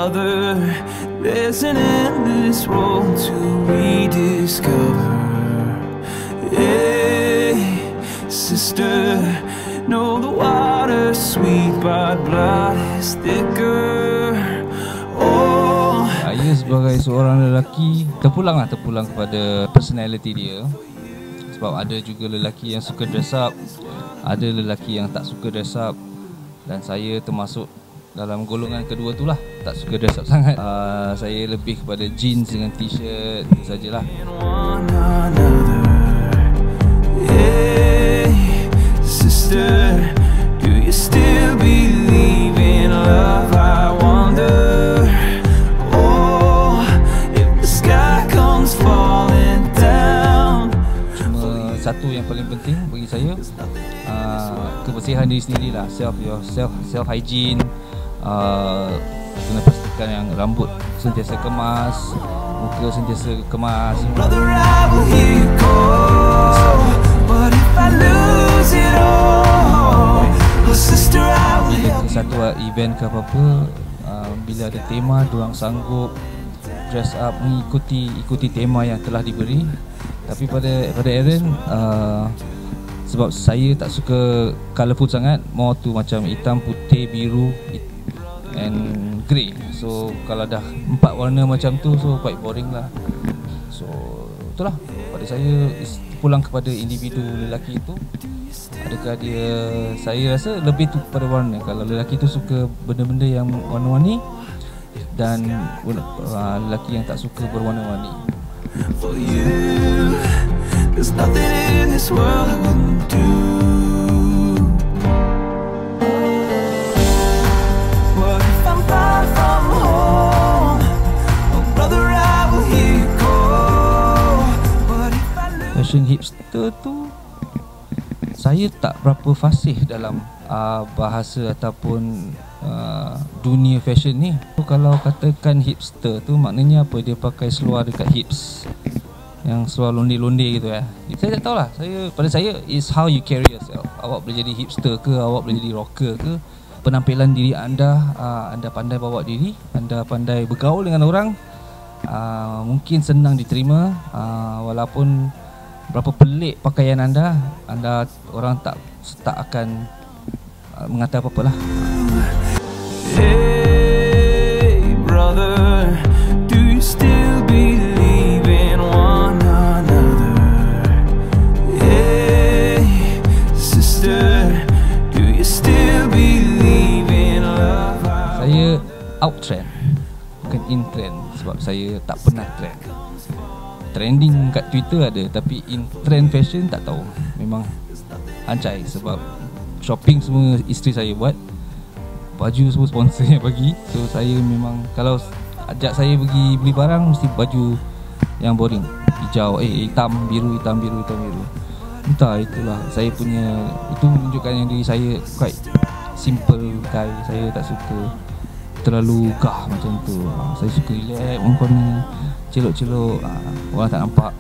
brother, there's an endless road to rediscover. Hey, sister, know the water's sweet but blood is thicker. Oh, saya sebagai seorang lelaki terpulang kepada personality dia. Sebab ada juga lelaki yang suka dress up, ada lelaki yang tak suka dress up, dan saya termasuk dalam golongan kedua tu lah, tak suka dress up sangat. Saya lebih kepada jeans dengan t-shirt itu sajalah. Hey, sister, do you still believe in love? I wonder. Oh, if the sky comes falling down. Cuma satu yang paling penting bagi saya, kebersihan diri sendiri lah, self hygiene. Kena pastikan yang rambut sentiasa kemas, muka sentiasa kemas. Brother, I will hear you call, but if I lose it all, oh sister, I will help you. Satu event ke apa-apa, bila ada tema, diorang sanggup dress up ikuti tema yang telah diberi. Tapi pada Aaron, sebab saya tak suka colourful sangat, more tu macam hitam, putih, biru and grey. So kalau dah 4 warna macam tu, so quite boring lah. So itulah, pada saya pulang kepada individu lelaki itu. Adakah dia, saya rasa lebih tu pada warna. Kalau lelaki tu suka benda-benda yang warna-warni, dan lelaki yang tak suka berwarna-warni. For you, there's nothing in this world I wouldn't do. What if I'm far from home? Oh brother, I will hear you call. What if I lose? Fashion hipster tu, saya tak berapa fasih dalam bahasa ataupun dunia fashion ni. Kalau katakan hipster tu, maknanya apa? Dia pakai seluar dekat hips, yang seluar londe-londe gitu ya. Saya tak tahulah. Pada saya is how you carry yourself. Awak boleh jadi hipster ke, awak boleh jadi rocker ke, penampilan diri anda, anda pandai bawa diri, anda pandai bergaul dengan orang, mungkin senang diterima. Walaupun berapa pelik pakaian anda, orang tak akan mengata apa-apa lah. Hey brother, do you still believe in one another? Hey sister, do you still believe in love? Saya out trend, bukan in trend. Sebab saya tak pernah trend. Trending kat Twitter ada, tapi in trend fashion tak tahu. Memang hancai. Sebab shopping semua isteri saya buat, baju semua sponsor yang bagi. So saya memang, kalau ajak saya pergi beli barang, mesti baju yang boring, hijau, hitam, biru, hitam, biru, hitam, biru. Entah, itulah saya punya. Itu menunjukkan yang diri saya quite simple guy. Saya tak suka terlalu gah macam tu. Saya suka relax, orang corner, celok-celok, orang tak nampak.